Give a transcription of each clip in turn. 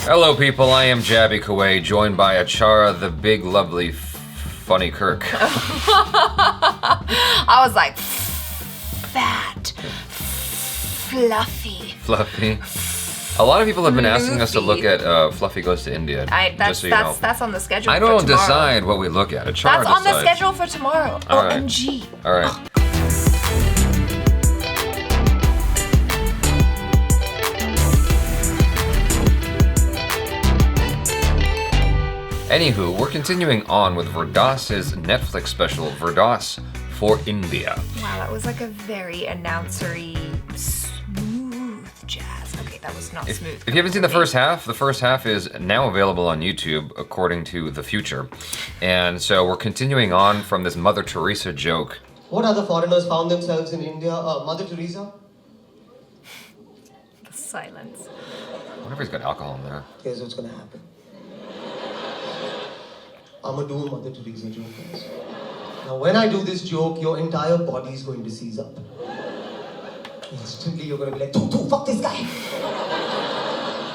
Hello, people. I am Jaby Koay, joined by ACHARA, the big, lovely, funny KIRK. I was like, fat, fluffy. Fluffy. A lot of people have been asking us to look at Fluffy Goes to India. That's on the schedule. I don't decide what we look at. ACHARA That's on the schedule for tomorrow. All right. OMG. All right. Anywho, we're continuing on with Verdas's Netflix special, Verdas for India. Wow, that was like a very announcery, smooth jazz. Okay, that was not smooth. If you haven't seen the first half is now available on YouTube, according to The Future. And so we're continuing on from this Mother Teresa joke. What other foreigners found themselves in India? Mother Teresa? The silence. I wonder if he's got alcohol in there. Here's what's gonna happen. I'm gonna do a Mother Teresa joke, guys. Now, when I do this joke, your entire body is going to seize up. Instantly, you're gonna be like, fuck this guy!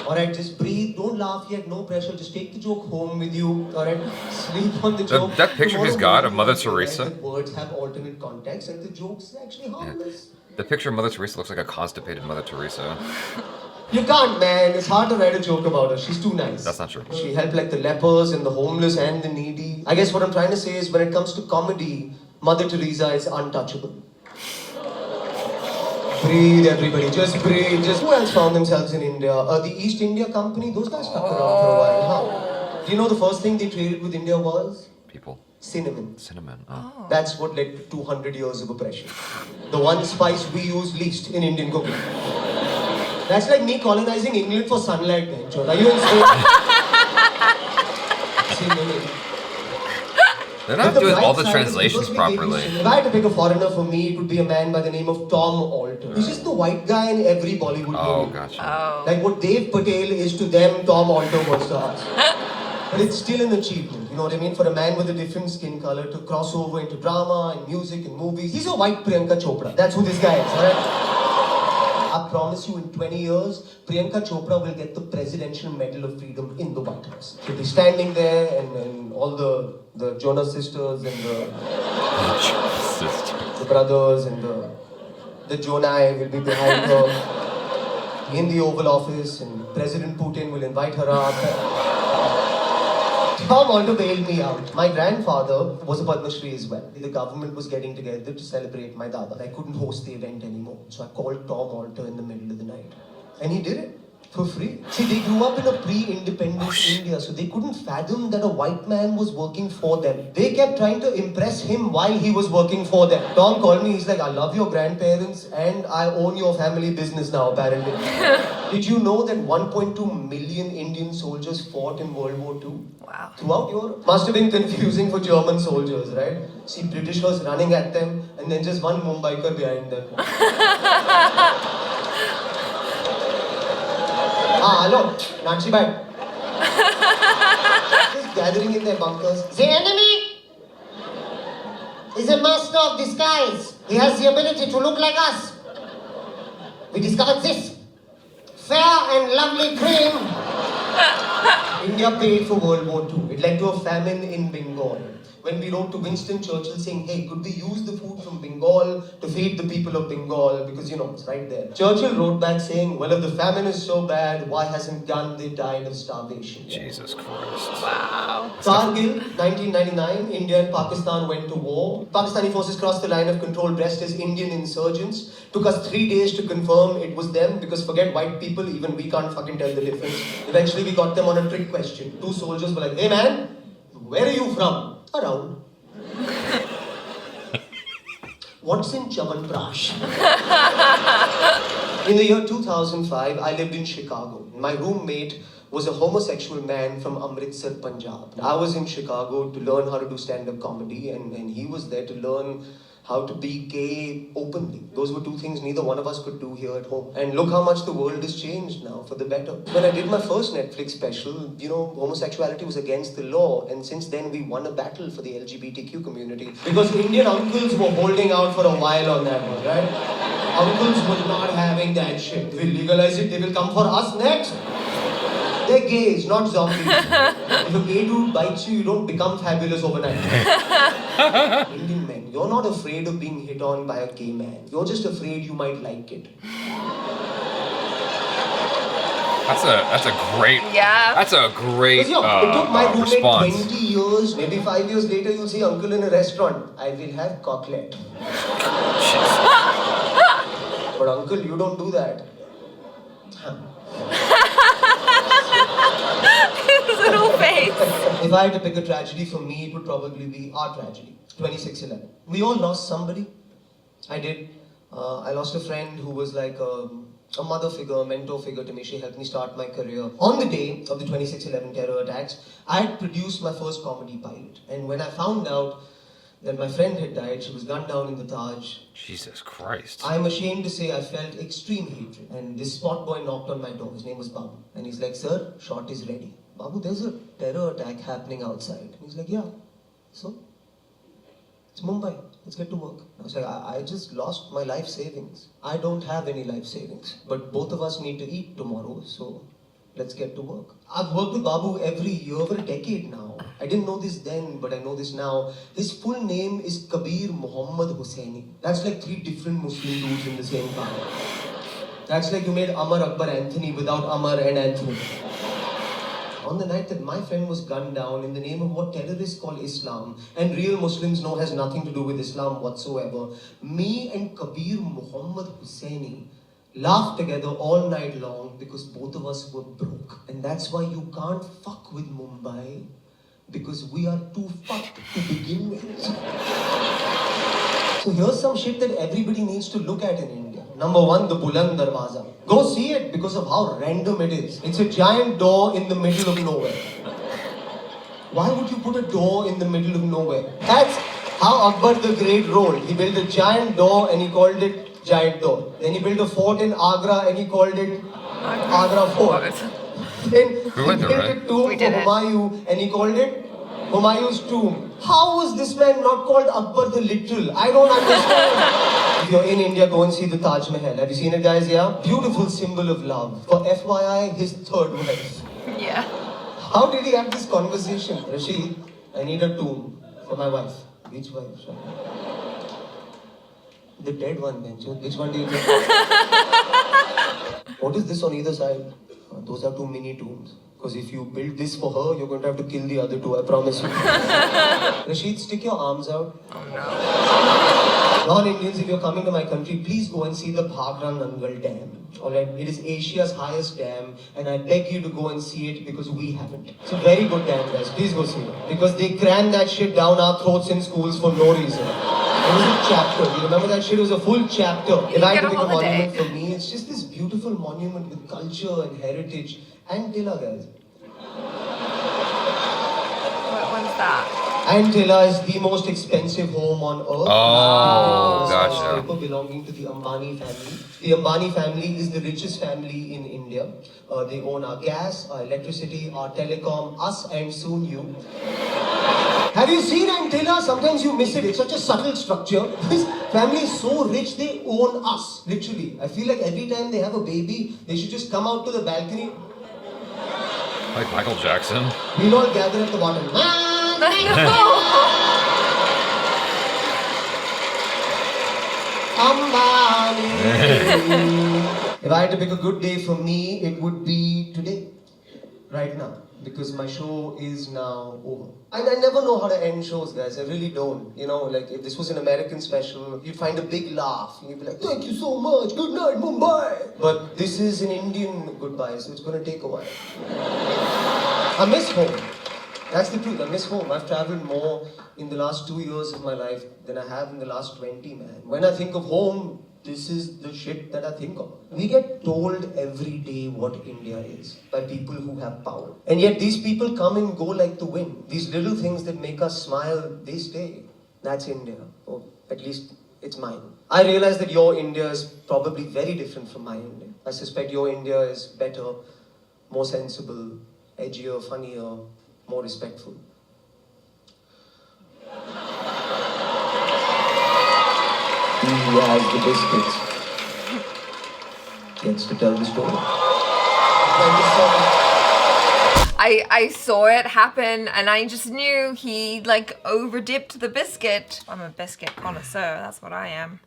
Alright, just breathe, don't laugh yet, no pressure, just take the joke home with you, alright? Sleep on the joke. That picture he's got of Mother Teresa. The words have alternate context and the joke's actually harmless. Yeah. The picture of Mother Teresa looks like a constipated Mother Teresa. You can't, man. It's hard to write a joke about her. She's too nice. That's not true. She helped like the lepers and the homeless and the needy. I guess what I'm trying to say is when it comes to comedy, Mother Teresa is untouchable. Breathe, everybody. Just breathe. Who else found themselves in India? The East India Company? Those guys stuck around for a while, huh? Do you know the first thing they traded with India was? People. Cinnamon. Cinnamon. Oh. That's what led to 200 years of oppression. The one spice we use least in Indian cooking. That's like me colonizing England for sunlight, man. Are you insane? They're not doing all the translations properly. If I had to pick a foreigner for me, it would be a man by the name of Tom Alter. He's just the white guy in every Bollywood movie. Oh, gotcha. Oh. Like what Dave Patel is to them, Tom Alter was to us. But it's still an achievement, you know what I mean? For a man with a different skin color to cross over into drama and music and movies. He's a white Priyanka Chopra. That's who this guy is, alright? I promise you in 20 years, Priyanka Chopra will get the Presidential Medal of Freedom in the White House. She'll be standing there and all the Jonah sisters and the brothers and the Jonai will be behind her in the Oval Office, and President Putin will invite her up. Tom Alter bailed me out. My grandfather was a Padma Shri as well. The government was getting together to celebrate my dada. I couldn't host the event anymore. So I called Tom Alter in the middle of the night. And he did it for free. See, they grew up in a pre-independence India, so they couldn't fathom that a white man was working for them. They kept trying to impress him while he was working for them. Tom called me, he's like, I love your grandparents and I own your family business now, apparently. Did you know that 1.2 million Indian soldiers fought in World War II? Wow. Throughout Europe. Must have been confusing for German soldiers, right? See Britishers running at them and then just one Mumbaiker behind them. Hello, Nazi bad. Just gathering in their bunkers. The enemy is a master of disguise. He has the ability to look like us. We discovered this. Fair and lovely cream. India paid for World War II. It led to a famine in Bengal. When we wrote to Winston Churchill saying, hey, could we use the food from Bengal to feed the people of Bengal? Because, you know, it's right there. Churchill wrote back saying, well, if the famine is so bad, why hasn't Gandhi died of starvation yet? Jesus Christ. Wow. Kargil, 1999, India and Pakistan went to war. Pakistani forces crossed the line of control dressed as Indian insurgents. Took us 3 days to confirm it was them, because forget white people, even we can't fucking tell the difference. Eventually we got them on a trick question. 2 soldiers were like, hey man, where are you from? Around. What's in Chavanprash? In the year 2005, I lived in Chicago. My roommate was a homosexual man from Amritsar, Punjab. I was in Chicago to learn how to do stand-up comedy, and he was there to learn how to be gay openly. Those were 2 things neither one of us could do here at home. And look how much the world has changed now for the better. When I did my first Netflix special, you know, homosexuality was against the law, and since then we won a battle for the LGBTQ community. Because Indian uncles were holding out for a while on that one, right? Uncles were not having that shit. We'll legalize it, they will come for us next. They're gays, not zombies. If a gay dude bites you, you don't become fabulous overnight. Indian men, you're not afraid of being hit on by a gay man. You're just afraid you might like it. That's a great. Yeah. That's a great It took my roommate response. 20 years, maybe 5 years later, you'll see uncle in a restaurant. I will have cocklet. But uncle, you don't do that. His little face. If I had to pick a tragedy for me, it would probably be our tragedy. 26/11. We all lost somebody. I did. I lost a friend who was like a mother figure, a mentor figure to me. She helped me start my career. On the day of the 26/11 terror attacks, I had produced my first comedy pilot. And when I found out that my friend had died, she was gunned down in the Taj. Jesus Christ. I'm ashamed to say I felt extreme hatred. And this spot boy knocked on my door. His name was Babu. And he's like, sir, shot is ready. Babu, there's a terror attack happening outside. And he's like, yeah. So? It's Mumbai. Let's get to work. I was like, I just lost my life savings. I don't have any life savings. But both of us need to eat tomorrow, so let's get to work. I've worked with Babu every year for a decade now. I didn't know this then, but I know this now. His full name is Kabir Muhammad Hossaini. That's like 3 different Muslim dudes in the same car. That's like you made Amar Akbar Anthony without Amar and Anthony. On the night that my friend was gunned down in the name of what terrorists call Islam, and real Muslims know has nothing to do with Islam whatsoever, me and Kabir Muhammad Hossaini laughed together all night long because both of us were broke. And that's why you can't fuck with Mumbai, because we are too fucked to begin with. So here's some shit that everybody needs to look at in India. Number 1, the Buland Darwaza. Go see it because of how random it is. It's a giant door in the middle of nowhere. Why would you put a door in the middle of nowhere? That's how Akbar the Great rolled. He built a giant door and he called it Giant Door. Then he built a fort in Agra and he called it Agra Fort. Then he built a tomb for Humayun and he called it Humayun's tomb. How was this man not called Akbar the Literal? I don't understand. If you're in India, go and see the Taj Mahal. Have you seen it, guys? Yeah? Beautiful symbol of love. For FYI, his 3rd wife. Yeah. How did he have this conversation? Rashid, I need a tomb for my wife. Which wife? The dead one, then. Which one do you think? What is this on either side? Those are 2 mini tombs. Because if you build this for her, you're going to have to kill the other 2, I promise you. Rashid, stick your arms out. Oh no. Non-Indians, if you're coming to my country, please go and see the Bhagra Nangal Dam. Alright, it is Asia's highest dam, and I beg you to go and see it because we haven't. It's a very good dam, guys. Please go see it. Because they cram that shit down our throats in schools for no reason. It was a chapter. You remember that shit? It was a full chapter. If I had to pick a monument for me, it's just this beautiful monument with culture and heritage. Antilla, guys. What one's that? Antilla is the most expensive home on earth. Oh, gotcha. Belonging to the Ambani family. The Ambani family is the richest family in India. They own our gas, our electricity, our telecom, us and soon you. Have you seen Antilla? Sometimes you miss it. It's such a subtle structure. This family is so rich, they own us. Literally. I feel like every time they have a baby, they should just come out to the balcony. Like Michael Jackson. We'll all gather at the bottom. If I had to pick a good day for me, it would be today. Right now. Because my show is now over. And I never know how to end shows, guys. I really don't. You know, like if this was an American special, you'd find a big laugh. And you'd be like, thank you so much. Good night, Mumbai. But this is an Indian goodbye, so it's going to take a while. I miss home. That's the truth. I miss home. I've traveled more in the last 2 years of my life than I have in the last 20, man. When I think of home, this is the shit that I think of. We get told every day what India is by people who have power. And yet these people come and go like the wind. These little things that make us smile, they stay. That's India. Or at least it's mine. I realize that your India is probably very different from my India. I suspect your India is better, more sensible, edgier, funnier, more respectful. He who has the biscuits gets to tell the story. Thank you so much. I saw it happen and I just knew he like over-dipped the biscuit. I'm a biscuit connoisseur, that's what I am.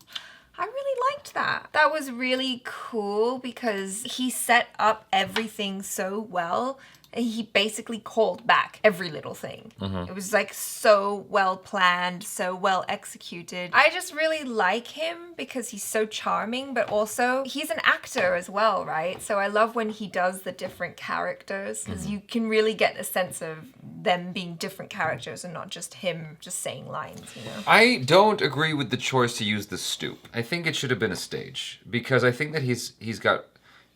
I really liked that. That was really cool because he set up everything so well. He basically called back every little thing. It was like so well planned, so well executed. I just really like him because he's so charming, but also he's an actor as well, right? So I love when he does the different characters because you can really get a sense of them being different characters and not just him just saying lines, you know? I don't agree with the choice to use the stoop. I think it should have been a stage because I think that he's got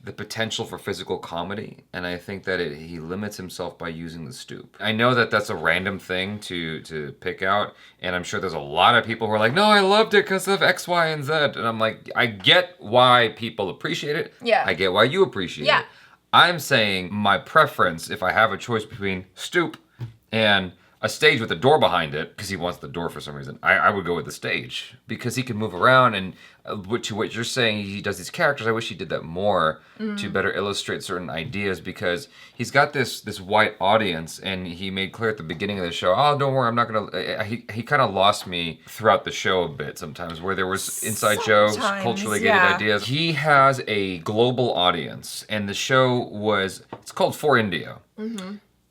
the potential for physical comedy, and I think that he limits himself by using the stoop. I know that that's a random thing to pick out, and I'm sure there's a lot of people who are like, no, I loved it because of X, Y, and Z. And I'm like, I get why people appreciate it. Yeah. I get why you appreciate it. I'm saying my preference, if I have a choice between stoop and a stage with a door behind it, because he wants the door for some reason, I would go with the stage because he can move around. And to what you're saying, he does these characters. I wish he did that more to better illustrate certain ideas, because he's got this white audience, and he made clear at the beginning of the show, oh, don't worry, I'm not gonna. He kind of lost me throughout the show a bit sometimes, where there was inside jokes, culturally gated ideas. He has a global audience, and the show it's called For India.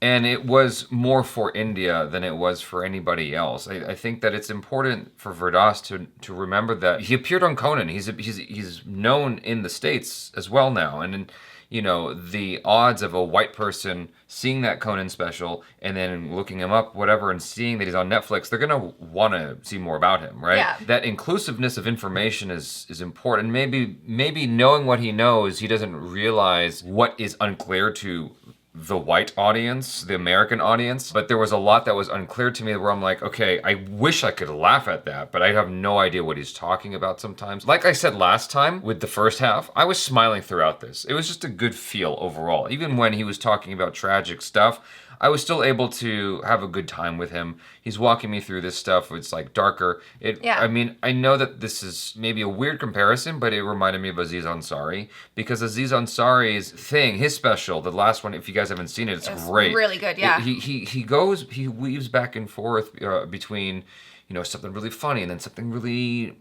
And it was more for India than it was for anybody else. I think that it's important for Verdas to remember that he appeared on Conan. He's known in the States as well now. And you know, the odds of a white person seeing that Conan special and then looking him up, whatever, and seeing that he's on Netflix, they're gonna want to see more about him, right? Yeah. That inclusiveness of information is important. Maybe knowing what he knows, he doesn't realize what is unclear to the white audience, the American audience, but there was a lot that was unclear to me where I'm like, okay, I wish I could laugh at that, but I have no idea what he's talking about sometimes. Like I said last time with the first half, I was smiling throughout this. It was just a good feel overall. Even when he was talking about tragic stuff, I was still able to have a good time with him. He's walking me through this stuff. It's like darker. I mean, I know that this is maybe a weird comparison, but it reminded me of Aziz Ansari, because Aziz Ansari's thing, his special, the last one, if you guys haven't seen it, it's great. Really good, yeah. He weaves back and forth between, you know, something really funny and then something really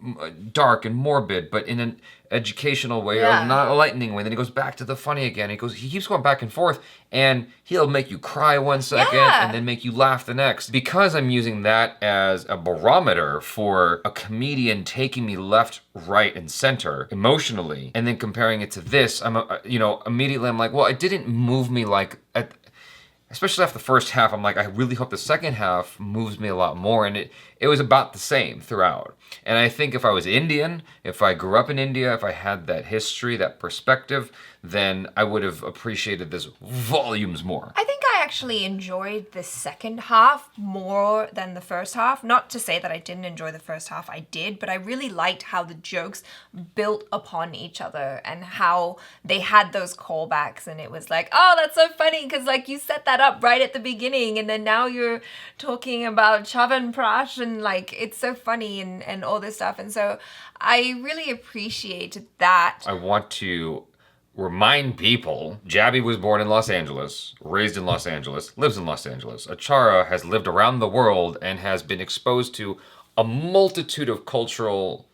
dark and morbid, but in an educational way, or not a lightning way. Then he goes back to the funny again. He keeps going back and forth, and he'll make you cry one second and then make you laugh the next. Because I'm using that as a barometer for a comedian taking me left, right, and center emotionally, and then comparing it to this, immediately I'm like, well, it didn't move me like especially after the first half. I'm like, I really hope the second half moves me a lot more. And it was about the same throughout. And I think if I was Indian, if I grew up in India, if I had that history, that perspective, then I would have appreciated this volumes more. I think I actually enjoyed the second half more than the first half. Not to say that I didn't enjoy the first half, I did, but I really liked how the jokes built upon each other and how they had those callbacks, and it was like, oh, that's so funny because like you set that up right at the beginning, and then now you're talking about Chavan Prash, and like it's so funny and all this stuff. And so I really appreciated that. I want to remind people, Jaby was born in Los Angeles, raised in Los Angeles, lives in Los Angeles. ACHARA has lived around the world and has been exposed to a multitude of cultural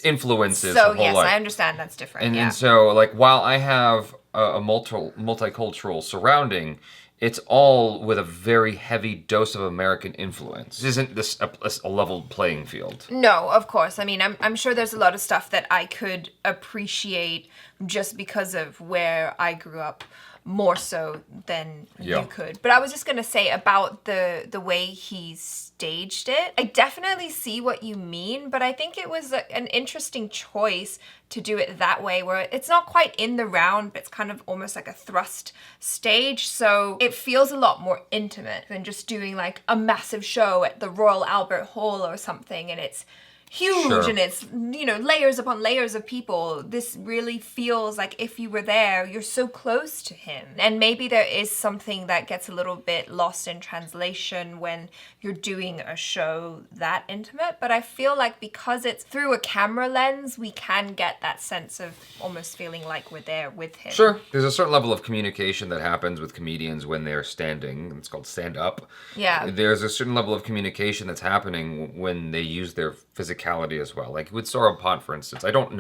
influences. So yes, life. I understand that's different. And so, like, while I have a multicultural surrounding, it's all with a very heavy dose of American influence. Isn't this a level playing field? No, of course. I mean, I'm sure there's a lot of stuff that I could appreciate just because of where I grew up more so than you could. But I was just going to say about the way he staged it. I definitely see what you mean, but I think it was an interesting choice to do it that way, where it's not quite in the round, but it's kind of almost like a thrust stage. So it feels a lot more intimate than just doing like a massive show at the Royal Albert Hall or something. And it's, huge Sure. and it's, you know, layers upon layers of people. This really feels like if you were there, you're so close to him. And maybe there is something that gets a little bit lost in translation when you're doing a show that intimate. But I feel like because it's through a camera lens, we can get that sense of almost feeling like we're there with him. Sure. There's a certain level of communication that happens with comedians when they're standing. It's called stand up. Yeah. There's a certain level of communication that's happening when they use their physicality as well. Like with Sauropod, for instance, I don't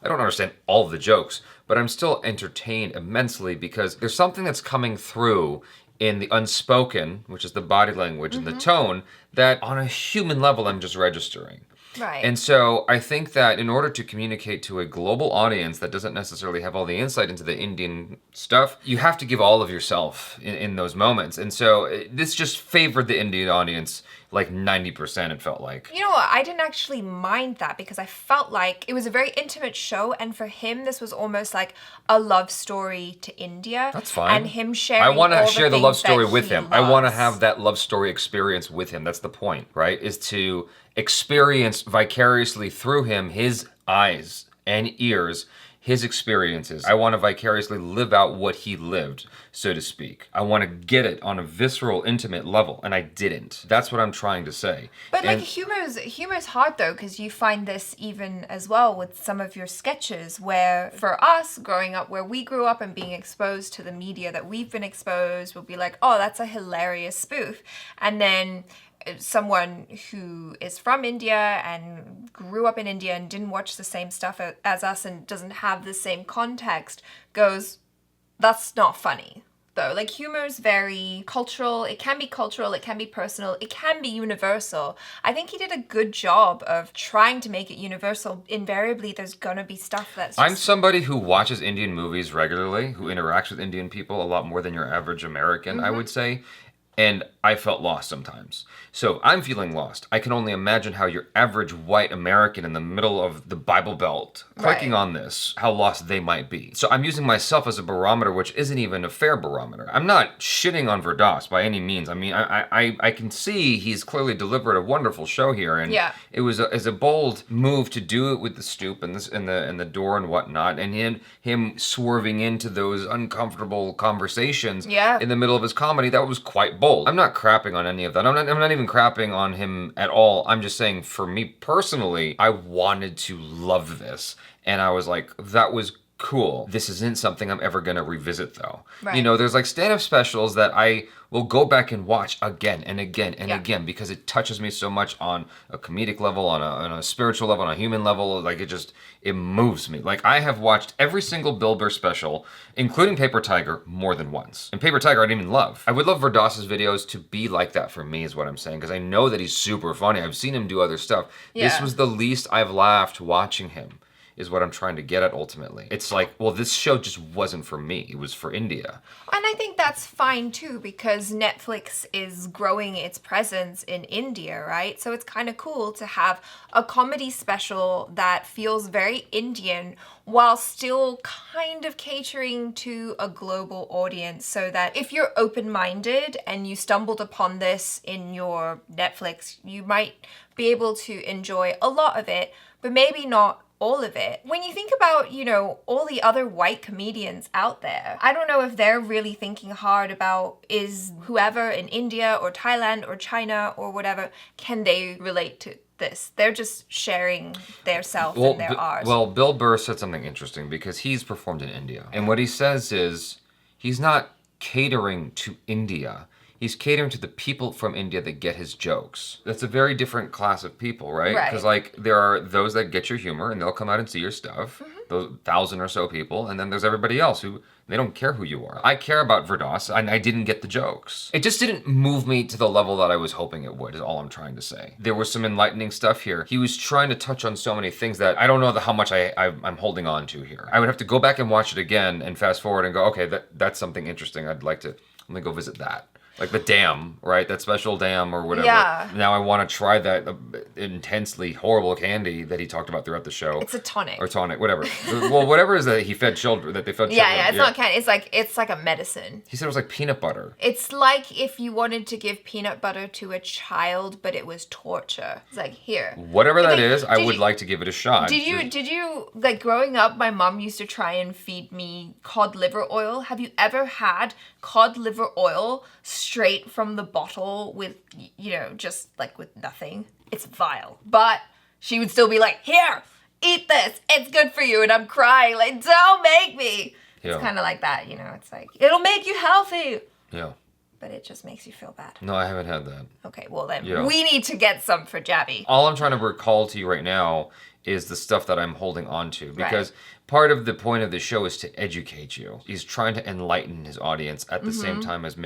understand all of the jokes, but I'm still entertained immensely because there's something that's coming through in the unspoken, which is the body language and the tone, that on a human level I'm just registering. Right. And so I think that in order to communicate to a global audience that doesn't necessarily have all the insight into the Indian stuff, you have to give all of yourself in those moments. And so this just favored the Indian audience like 90%, it felt like. You know what? I didn't actually mind that because I felt like it was a very intimate show, and for him, this was almost like a love story to India. That's fine. And him sharing. I want to all share the things love story that with he him. I want to loves. have that love story experience with him. That's the point, right? Is to experience vicariously through him, his eyes and ears, his experiences. I want to vicariously live out what he lived, so to speak. I want to get it on a visceral, intimate level, and I didn't. That's what I'm trying to say. But And- like humor's hard though, because you find this even as well with some of your sketches where for us growing up where we grew up and being exposed to the media that we've been exposed, we'll be like, oh, that's a hilarious spoof. And then someone who is from India and grew up in India and didn't watch the same stuff as us and doesn't have the same context goes, that's not funny. Though, like humor is very cultural. It can be cultural, it can be personal, it can be universal. I think he did a good job of trying to make it universal. Invariably, there's gonna be stuff that's I'm just, somebody who watches Indian movies regularly, who interacts with Indian people a lot more than your average American, I would say. And I felt lost sometimes. So I'm feeling lost. I can only imagine how your average white American in the middle of the Bible Belt clicking Right. on this, how lost they might be. So I'm using myself as a barometer, which isn't even a fair barometer. I'm not shitting on Verdas by any means. I mean, I can see he's clearly delivered a wonderful show here, and Yeah. it was a bold move to do it with the stoop and this and the door and whatnot, and him swerving into those uncomfortable conversations Yeah. in the middle of his comedy. That was quite bold. I'm not crapping on any of that. I'm not even crapping on him at all. I'm just saying, for me personally, I wanted to love this, and I was like, that was cool. This isn't something I'm ever gonna revisit though. Right. You know, there's like stand-up specials that I will go back and watch again and again and Yeah. again because it touches me so much on a comedic level, on a spiritual level, on a human level. Like it moves me. Like I have watched every single Bill Burr special, including Paper Tiger, more than once. And Paper Tiger I didn't even love. I would love Verdas's videos to be like that for me, is what I'm saying, because I know that he's super funny. I've seen him do other stuff. This Yeah. was the least I've laughed watching him, is what I'm trying to get at ultimately. It's like, well, this show just wasn't for me. It was for India. and I think that's fine too because Netflix is growing its presence in India, right? So it's kind of cool to have a comedy special that feels very Indian while still kind of catering to a global audience, so that if you're open-minded and you stumbled upon this in your Netflix, you might be able to enjoy a lot of it, but maybe not all of it. When you think about, you know, all the other white comedians out there, I don't know if they're really thinking hard about, is whoever in India or Thailand or China or whatever, can they relate to this? They're just sharing their self and their art. Well, Bill Burr said something interesting because he's performed in India. And what he says is he's not catering to India. He's catering to the people from India that get his jokes. That's a very different class of people, right? Right. Because like there are those that get your humor and they'll come out and see your stuff, those 1,000 or so people, and then there's everybody else who they don't care who you are. I care about Verdas, and I didn't get the jokes. It just didn't move me to the level that I was hoping it would, is all I'm trying to say. There was some enlightening stuff here. He was trying to touch on so many things that I don't know how much I'm holding on to here. I would have to go back and watch it again and fast forward and go, okay, that's something interesting. Let me go visit that. Like the dam, right? That special dam or whatever. Yeah. Now I want to try that intensely horrible candy that he talked about throughout the show. It's a tonic. Or tonic, whatever. Well, whatever is that he fed children, that they fed children. Yeah, it's not candy. It's like a medicine. He said it was like peanut butter. It's like if you wanted to give peanut butter to a child, but it was torture. It's like, here. Whatever that is, I would like to give it a shot. Did you, like, growing up, my mom used to try and feed me cod liver oil. Have you ever had cod liver oil straight from the bottle with, you know, just like with nothing? It's vile. But she would still be like, here, eat this. It's good for you. And I'm crying, like, don't make me. Yeah. It's kind of like that, you know. It's like, it'll make you healthy. Yeah. But it just makes you feel bad. No, I haven't had that. Okay, well then, we need to get some for Jaby. All I'm trying to recall to you right now is the stuff that I'm holding on to. Because part of the point of the show is to educate you. He's trying to enlighten his audience at the same time as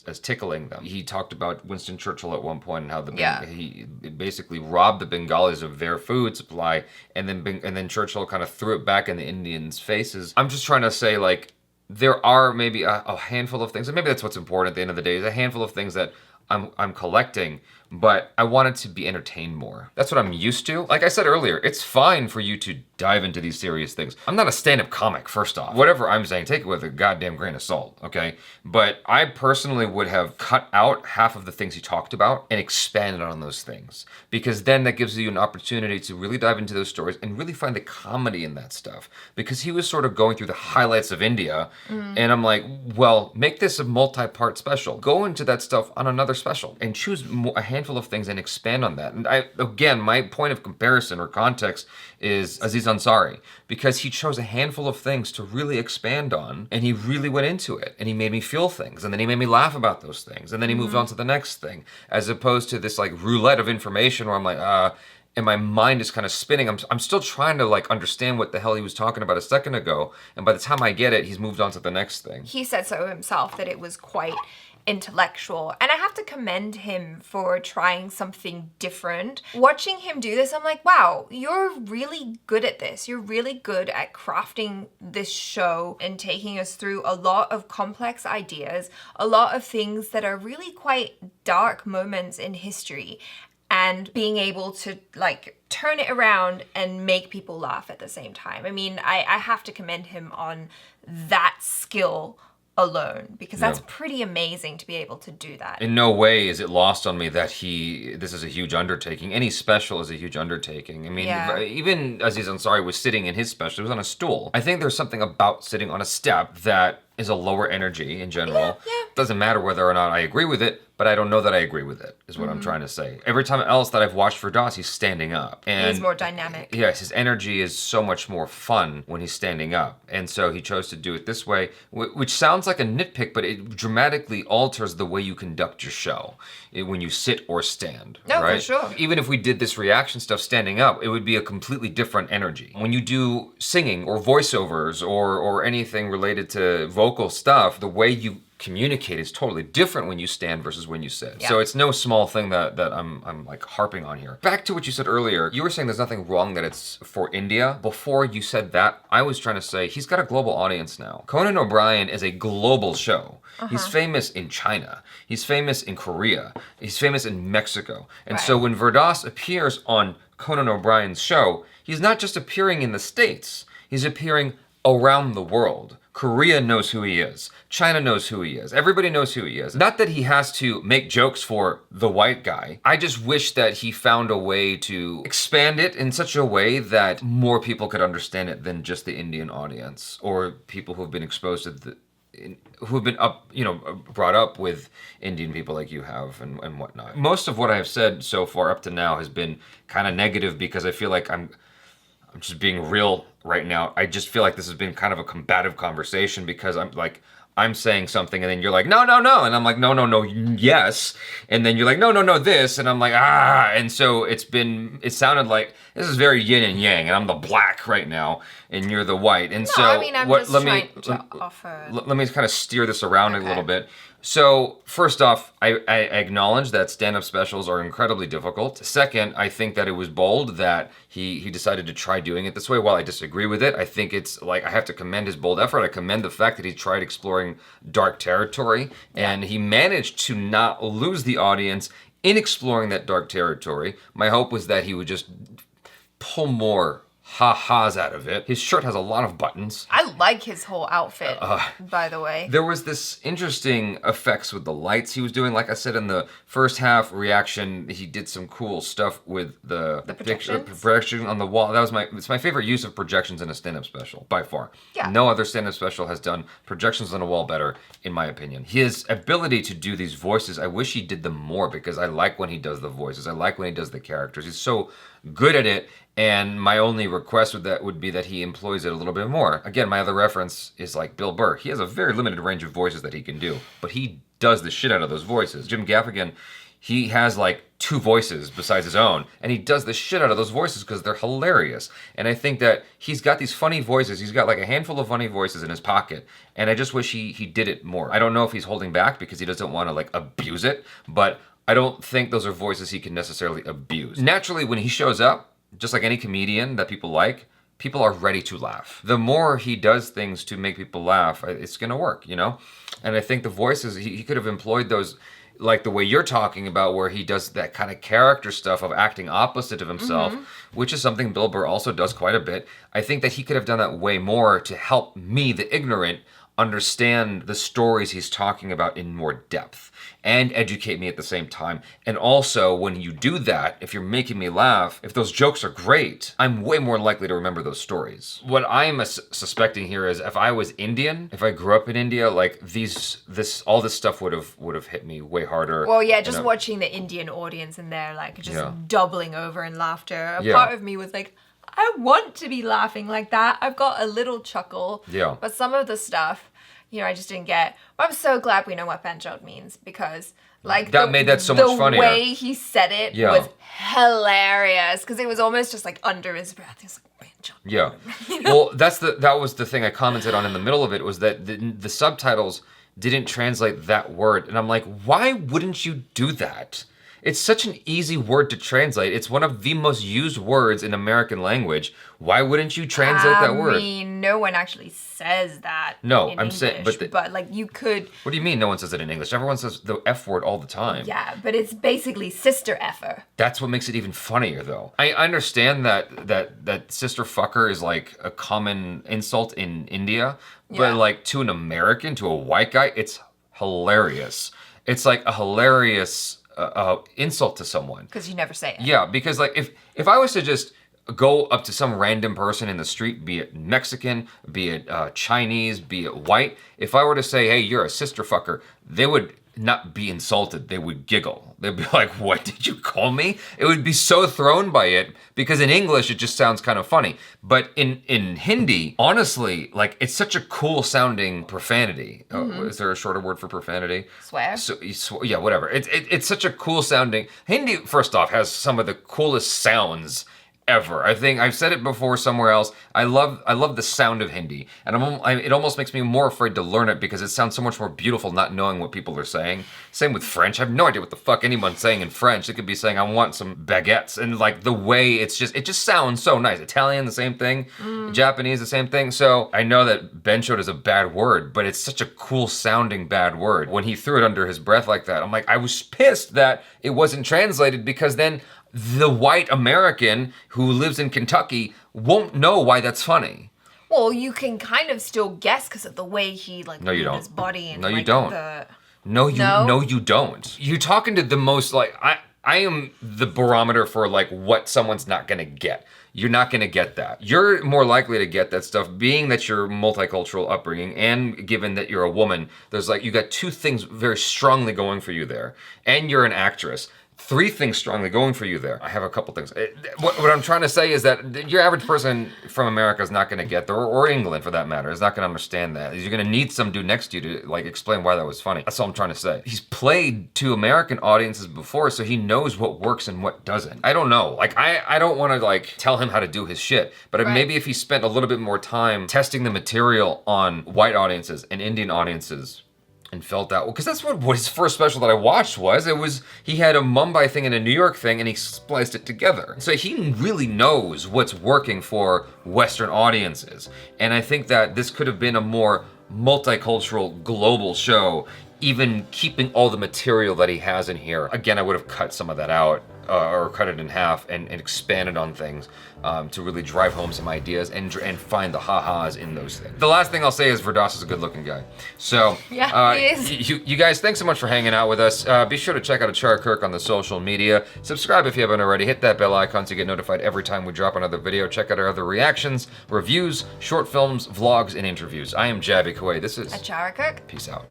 as tickling them. He talked about Winston Churchill at one point and how he basically robbed the Bengalis of their food supply, and then Churchill kind of threw it back in the Indians' faces. I'm just trying to say, like, there are maybe a handful of things, and maybe that's what's important at the end of the day, is a handful of things that I'm collecting, but I want it to be entertained more. That's what I'm used to. Like I said earlier, it's fine for you to dive into these serious things. I'm not a stand-up comic, first off. Whatever I'm saying, take it with a goddamn grain of salt, okay? But I personally would have cut out half of the things he talked about and expanded on those things. Because then that gives you an opportunity to really dive into those stories and really find the comedy in that stuff. Because he was sort of going through the highlights of India, and I'm like, well, make this a multi-part special. Go into that stuff on another special and choose a handful of things and expand on that. And again, my point of comparison or context is Aziz Ansari, because he chose a handful of things to really expand on, and he really went into it, and he made me feel things, and then he made me laugh about those things, and then he moved on to the next thing, as opposed to this like roulette of information where I'm like, and my mind is kind of spinning. I'm still trying to like understand what the hell he was talking about a second ago, and by the time I get it, he's moved on to the next thing. He said so himself, that it was quite intellectual, and I have to commend him for trying something different. Watching him do this, I'm like, wow, you're really good at this. You're really good at crafting this show and taking us through a lot of complex ideas, a lot of things that are really quite dark moments in history, and being able to like turn it around and make people laugh at the same time. I mean, I have to commend him on that skill alone, because that's pretty amazing to be able to do that. In no way is it lost on me that this is a huge undertaking. Any special is a huge undertaking. I mean, even Aziz Ansari was sitting in his special, he was on a stool. I think there's something about sitting on a step that is a lower energy in general. Doesn't matter whether or not I agree with it, but I don't know that I agree with it, is what I'm trying to say. Every time else that I've watched Veerendra, he's standing up. And he's more dynamic. Yes, his energy is so much more fun when he's standing up. And so he chose to do it this way, which sounds like a nitpick, but it dramatically alters the way you conduct your show when you sit or stand. No, right? for sure. Even if we did this reaction stuff standing up, it would be a completely different energy. When you do singing or voiceovers or anything related to vocal stuff, the way you communicate is totally different when you stand versus when you sit. So it's no small thing that I'm like harping on here. Back to what you said earlier, you were saying there's nothing wrong that it's for India. Before you said that, I was trying to say he's got a global audience now. Conan O'Brien is a global show. He's famous in China. He's famous in Korea. He's famous in Mexico. And so when Veerendra appears on Conan O'Brien's show, he's not just appearing in the States, he's appearing around the world. Korea knows who he is. China knows who he is. Everybody knows who he is. Not that he has to make jokes for the white guy. I just wish that he found a way to expand it in such a way that more people could understand it than just the Indian audience or people who've been exposed to who've been brought up with Indian people like you have and whatnot. Most of what I've said so far up to now has been kind of negative because I feel like I'm just being real right now. I just feel like this has been kind of a combative conversation because I'm saying something and then you're like, no, and I'm like, no, yes, and then you're like, no, this, and I'm like, and so it sounded like this is very yin and yang, and I'm the black right now, and you're the white. And No, so I mean, I'm just trying to let, offer. let me kind of steer this around a Okay. little bit. So first off, I acknowledge that stand-up specials are incredibly difficult. Second, I think that it was bold that he decided to try doing it this way. While I disagree with it, I think it's like, I have to commend his bold effort. I commend the fact that he tried exploring dark territory, and he managed to not lose the audience in exploring that dark territory. My hope was that he would just pull more ha-has out of it. His shirt has a lot of buttons. I like his whole outfit, by the way. There was this interesting effects with the lights he was doing. Like I said, in the first half reaction, he did some cool stuff with the projection on the wall. It's my favorite use of projections in a stand-up special, by far. Yeah. No other stand-up special has done projections on a wall better, in my opinion. His ability to do these voices, I wish he did them more, because I like when he does the voices. I like when he does the characters. He's so good at it. And my only request would be that he employs it a little bit more. Again, my other reference is like Bill Burr. He has a very limited range of voices that he can do, but he does the shit out of those voices. Jim Gaffigan, he has like 2 voices besides his own, and he does the shit out of those voices because they're hilarious. And I think that he's got these funny voices. He's got like a handful of funny voices in his pocket, and I just wish he did it more. I don't know if he's holding back because he doesn't want to like abuse it, but I don't think those are voices he can necessarily abuse. Naturally, when he shows up, just like any comedian that people like, people are ready to laugh. The more he does things to make people laugh, it's gonna work, you know? And I think the voices, he could have employed those, like the way you're talking about, where he does that kind of character stuff of acting opposite of himself, which is something Bill Burr also does quite a bit. I think that he could have done that way more to help me, the ignorant, understand the stories he's talking about in more depth and educate me at the same time. And also, when you do that, if you're making me laugh, if those jokes are great, I'm way more likely to remember those stories. What I'm suspecting here is, if I was Indian, if I grew up in India, like all this stuff would have hit me way harder. Well, yeah, just watching the Indian audience and they're like just doubling over in laughter. A part of me was like, I want to be laughing like that. I've got a little chuckle. Yeah. But some of the stuff, I just didn't get. I'm so glad we know what banjot means, because like that made that so much funnier. The way he said it was hilarious, because it was almost just like under his breath. He was like, banjot. Yeah. Well, that was the thing I commented on in the middle of it, was that the subtitles didn't translate that word. And I'm like, why wouldn't you do that? It's such an easy word to translate. It's one of the most used words in American language. Why wouldn't you translate that word? I mean, no one actually says that. No, in I'm English, saying, but like you could. What do you mean no one says it in English? Everyone says the F word all the time. Yeah, but it's basically sister effer. That's what makes it even funnier, though. I understand that sister fucker is like a common insult in India, but like to an American, to a white guy, it's hilarious. It's like a hilarious insult to someone. Because you never say it. Yeah, because like if I was to just go up to some random person in the street, be it Mexican, be it Chinese, be it white, if I were to say, hey, you're a sister fucker, they would not be insulted. They would giggle. They'd be like, what did you call me? It would be so thrown by it, because in English, it just sounds kind of funny. But in Hindi, honestly, like, it's such a cool sounding profanity. Is there a shorter word for profanity? Swear? So, yeah, whatever. It's such a cool sounding. Hindi, first off, has some of the coolest sounds ever. I think I've said it before somewhere else. I love the sound of Hindi, and it almost makes me more afraid to learn it, because it sounds so much more beautiful not knowing what people are saying. Same with French. I have no idea what the fuck anyone's saying in French. It could be saying, I want some baguettes, and like the way it just sounds so nice. Italian, the same thing. Japanese, the same thing. So I know that benchot is a bad word, but it's such a cool sounding bad word. When he threw it under his breath like that, I'm like, I was pissed that it wasn't translated, because then the white American who lives in Kentucky won't know why that's funny. Well, you can kind of still guess because of the way he like moved his body and No, you like, don't. No, you don't. You're talking to the most like I am the barometer for like what someone's not gonna get. You're not gonna get that. You're more likely to get that stuff, being that you're multicultural upbringing, and given that you're a woman. There's like, you got two things very strongly going for you there, and you're an actress. 3 things strongly going for you there. I have a couple things. What I'm trying to say is that your average person from America is not going to get there, or England for that matter, is not going to understand that. You're going to need some dude next to you to like explain why that was funny. That's all I'm trying to say. He's played to American audiences before, so he knows what works and what doesn't. I don't know. Like, I don't want to like tell him how to do his shit, but maybe if he spent a little bit more time testing the material on white audiences and Indian audiences, and felt that, well, because that's what his first special that I watched was. It was, he had a Mumbai thing and a New York thing, and he spliced it together. So he really knows what's working for Western audiences. And I think that this could have been a more multicultural, global show, even keeping all the material that he has in here. Again, I would have cut some of that out, or cut it in half and expanded on things to really drive home some ideas and find the ha-has in those things. The last thing I'll say is Verdas is a good looking guy. So yeah, he is. You guys, thanks so much for hanging out with us. Be sure to check out ACHARA KIRK on the social media. Subscribe if you haven't already. Hit that bell icon so you get notified every time we drop another video. Check out our other reactions, reviews, short films, vlogs, and interviews. I am Jaby Koay. This is ACHARA KIRK. Peace out.